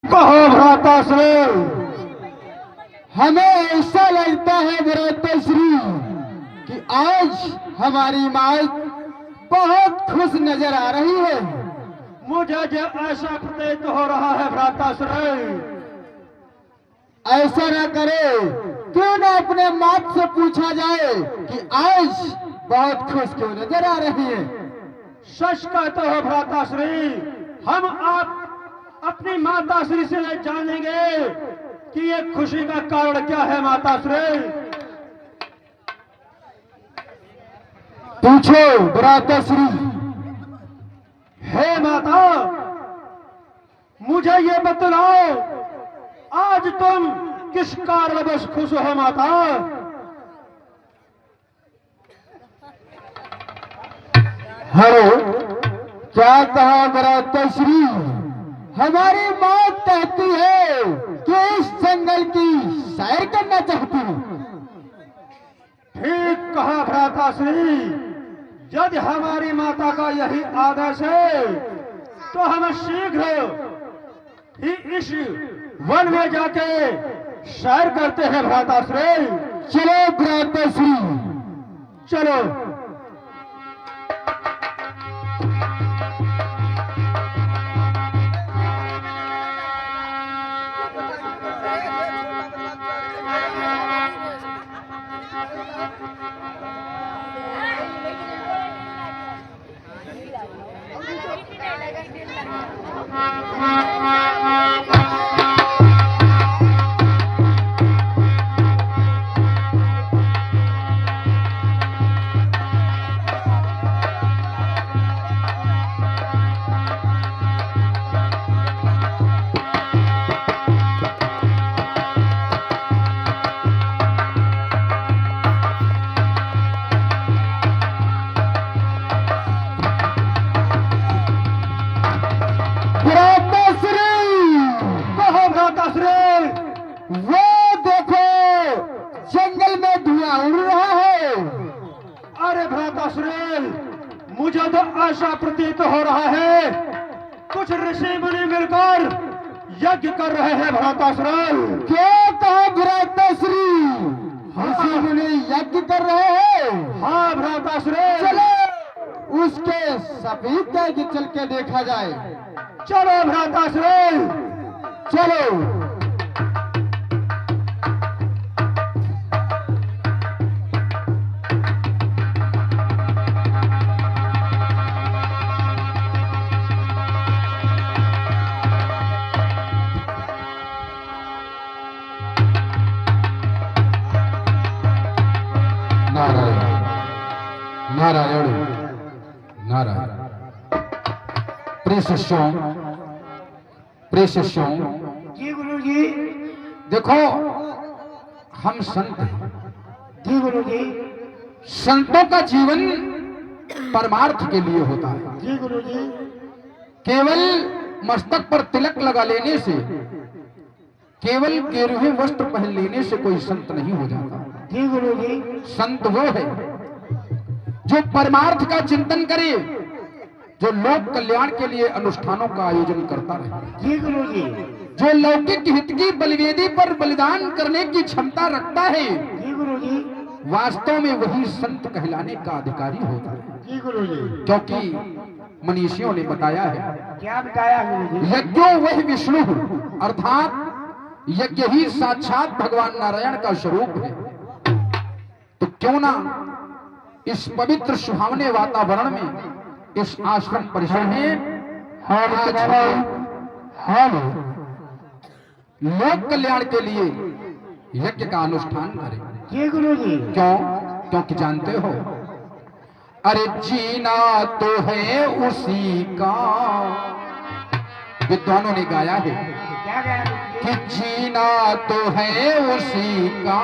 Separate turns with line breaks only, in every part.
कहो भ्राताश्री, हमें ऐसा लगता है भ्राताश्री कि आज हमारी माँ बहुत खुश नजर आ रही है।
मुझे जो ऐसा प्रतीत हो रहा है भ्राताश्री।
ऐसा ना करे, क्यों ना अपने माँ से पूछा जाए कि आज बहुत खुश क्यों नजर आ रही है।
सच कहते हो भ्राताश्री, हम आप अपनी माताश्री से जानेंगे कि ये खुशी का कारण क्या है। माताश्री
पूछो भ्राताश्री।
हे माता, मुझे ये बतलाओ, आज तुम किस कारणवश खुश हो माता?
हेलो, क्या कहा भ्राताश्री? हमारी माँ कहती है कि इस जंगल की सैर करना चाहती हूँ।
ठीक कहा भ्राताश्री। यदि हमारी माता का यही आदेश है तो हम शीघ्र ही इस वन में जाके सैर करते हैं भ्राताश्री।
चलो भ्राताश्री,
चलो।
वो देखो, जंगल में धुआं उड़ रहा है।
अरे भ्राताश्री, मुझे तो ऐसा प्रतीत हो रहा है कुछ ऋषि मुनि मिलकर यज्ञ कर रहे हैं भ्राताश्री।
क्या कहा भ्राताश्री? ऋषि मुनि यज्ञ कर रहे हैं?
हाँ भ्राताश्री।
चलो उसके सफेद यज्ञ चल के देखा जाए।
चलो भ्राताश्री,
चलो। नारायण नारायण नारायण। प्रिय शिष्यों, प्रिय शिष्यों,
जी गुरु जी।
देखो, हम संत हैं।
जी गुरु जी।
संतों का जीवन परमार्थ के लिए होता है।
जी गुरु जी।
केवल मस्तक पर तिलक लगा लेने से, केवल गेरुए वस्त्र पहन लेने से कोई संत नहीं हो जाता।
जी गुरु जी।
संत वो है जो परमार्थ का चिंतन करे, जो लोक कल्याण के लिए अनुष्ठानों का आयोजन करता रहे।
जी गुरु जी।
जो लौकिक हित की बलिवेदी पर बलिदान करने की क्षमता रखता है,
जी गुरु जी।
वास्तव में वही संत कहलाने का अधिकारी होता है।
जी गुरु जी।
क्योंकि मनीषियों ने बताया है,
क्या बताया गुरु जी?
यज्ञो वही विष्णु, अर्थात यज्ञ ही साक्षात भगवान नारायण का स्वरूप है। तो क्यों ना इस पवित्र सुहावने वातावरण में, इस आश्रम परिसर में हम लोक कल्याण के लिए यज्ञ का अनुष्ठान करें।
जी गुरु जी।
क्यों? क्योंकि जानते हो, अरे जीना तो है उसी का, विद्वानों ने गाया है
क्या गया
कि जीना तो है उसी का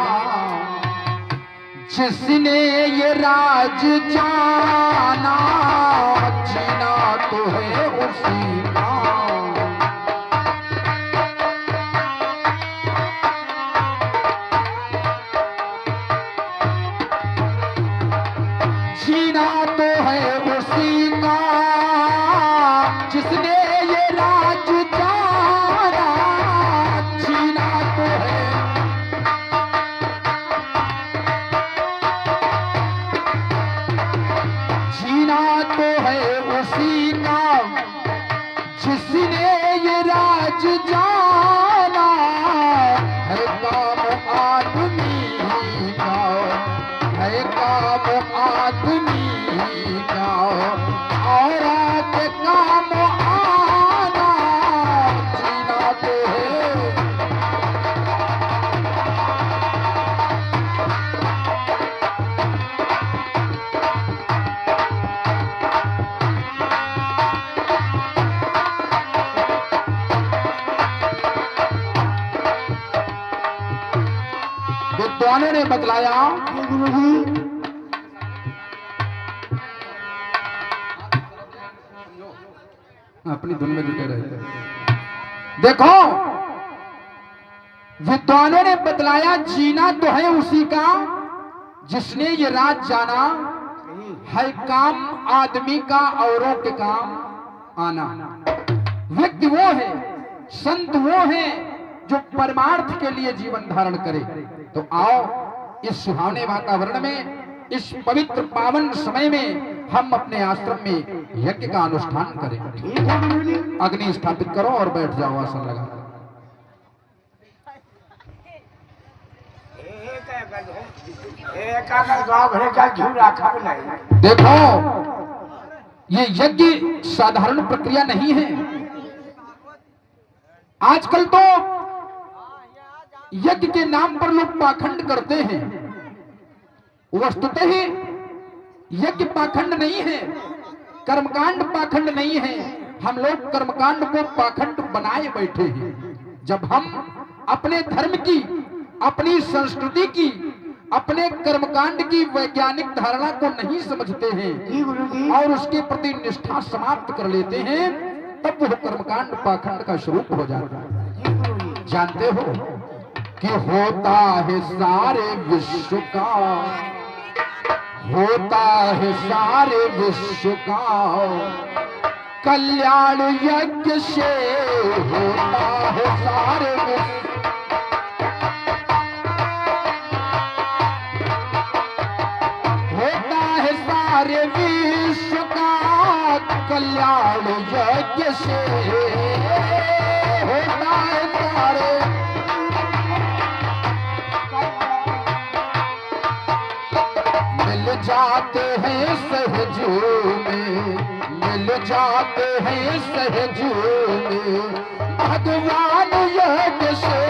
जिसने ये राज जाना, जीना तो है उसी का। जीना तो है उसी का जिसने ये राज जाना, आज जाना है काम आदमी का, है काम आदमी का, और के काम आना जीना तो है। विद्वानों ने बतलाया अपनी धुन में जुटे रहते हैं। देखो विद्वानों ने बतलाया जीना तो है उसी का जिसने ये रात जाना है काम आदमी का औरों के काम आना। व्यक्ति वो है, संत वो है जो परमार्थ के लिए जीवन धारण करे। तो आओ इस सुहावने वातावरण में, इस पवित्र पावन समय में हम अपने आश्रम में यज्ञ का अनुष्ठान करें। अग्नि स्थापित करो और बैठ जाओ आसन लगा। देखो ये यज्ञ साधारण प्रक्रिया नहीं है। आजकल तो यज्ञ के नाम पर लोग पाखंड करते हैं। वस्तुतः ही यज्ञ पाखंड नहीं है, कर्मकांड पाखंड नहीं है। हम लोग कर्मकांड को पाखंड बनाए बैठे हैं। जब हम अपने धर्म की, अपनी संस्कृति की, अपने कर्मकांड की वैज्ञानिक धारणा को नहीं समझते हैं और उसके प्रति निष्ठा समाप्त कर लेते हैं, तब वह कर्मकांड पाखंड का स्वरूप हो जाता है। जानते हो कि होता है सारे विश्व का, होता है सारे विश्व का कल्याण यज्ञ से, होता है सारे विश्व, होता है सारे विश्व का कल्याण यज्ञ से, होता है सारे। मिल जाते हैं सहज में, मिल जाते हैं सहज में भगवान यज्ञ से,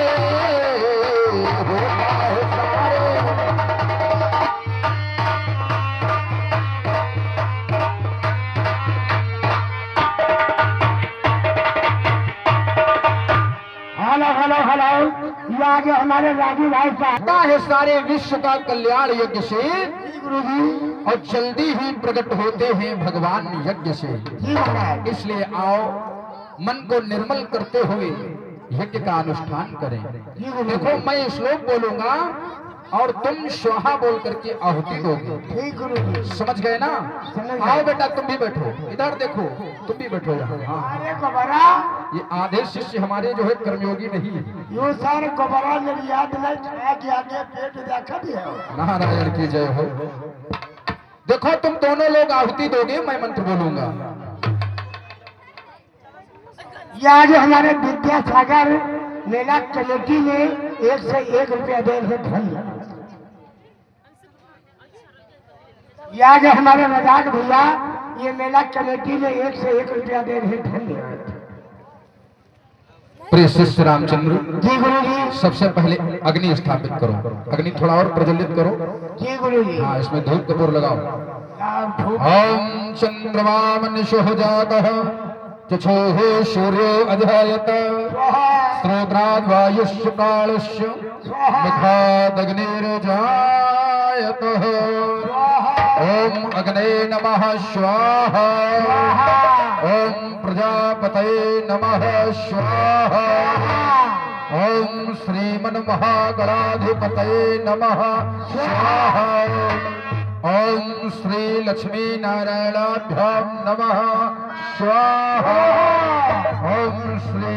होता है सारे।
हेलो आज हमारे राजू भाई साहब
है सारे विश्व का कल्याण यज्ञ से, और जल्दी ही प्रकट होते हैं भगवान यज्ञ से। इसलिए आओ मन को निर्मल करते हुए यज्ञ का अनुष्ठान करें। देखो मैं श्लोक बोलूंगा और तुम स्वाहा बोल करके आहुति दोगे। समझ गए ना? आओ बेटा तुम भी बैठो, इधर देखो तुम भी बैठो यहाँ। हाँ। ये आधे शिष्य हमारे जो है कर्मयोगी नहीं है।
यो सारे गोबरा मेरी याद नहीं छाया कि आगे पेट देखा भी है।
नारायण की जय हो। देखो तुम दोनों लोग आहुति दोगे, मैं मंत्र बोलूंगा।
ये आज हमारे विद्यासागर मेला कमेटी ने 1 से 1 रुपया दे रहे धन्यवाद। ये आज हमारे रजाक भैया ये मेला कमेटी में 1 से 1 रुपया दे रहे धन्यवाद।
प्रिय शिष्य रामचंद्र
जी गुरु जी,
सबसे पहले अग्नि स्थापित करो। अग्नि थोड़ा और प्रज्वलित करो।
जी गुरु जी।
हाँ इसमें धूप कपूर लगाओ। ओम चंद्रमामन जातः चक्षुः सूर्यो अजायत स्रोत्राद् वायुश्च कालश्च मुखादग्निर्जायतः। ओम अग्ने नमः स्वाहा, ओम प्रजापतये नमः स्वाहा, ओम श्रीमन्महागणाधिपतये नमः स्वाहा, ओम श्री लक्ष्मी नारायणाभ्यां नमः स्वाहा, ओम श्री